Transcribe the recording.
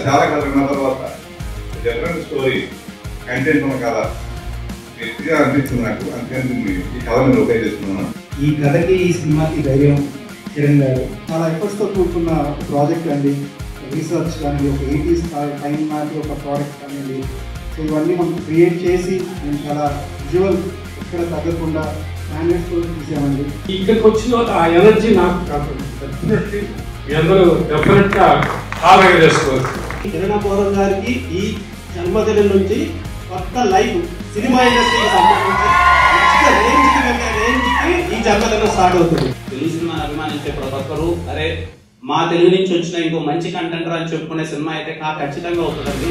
చాలా కథ తర్వాత డిఫరెంట్ స్టోరీ కంటెంట్ ఉన్న కథ ఎక్కువగా అనిపిస్తుంది నాకు. అందుకని ఈ కథ నేను ఓకే చేస్తున్నాను. ఈ కథకి ఈ సినిమాకి ధైర్యం కిరణ్ గారు చాలా ఎఫర్ట్స్తో కూడుకున్న ప్రాజెక్ట్ అండి. రీసెర్చ్ కానీ ఒక 80s టైం నాటి ఒక ప్రోడక్ట్ కానివ్వండి. సో ఇవన్నీ మనం క్రియేట్ చేసి నేను చాలా విజువల్ ఎక్కడ తగ్గకుండా స్టాండర్డ్స్తో తీసామండి. ఇక్కడికి వచ్చిన ఆ ఎనర్జీ నాకు కాకుండా అందరూ డెఫినెట్గా ఆరోగ్యం చేసుకోవచ్చు. కిరణ్ పౌరం గారికి ఈ జన్మదినం నుంచి కొత్త లైఫ్ సినిమా ఇండస్ట్రీకి సంబంధించి రేంజ్కి ఈ జన్మదినం స్టార్ట్ అవుతుంది. తెలుగు సినిమాని అభిమానించే ప్రతి ఒక్కరు అరే మా తెలుగు నుంచి వచ్చిన ఇంకో మంచి కంటెంటర్ అని చెప్పుకునే సినిమా అయితే ఖచ్చితంగా అవుతుందండి.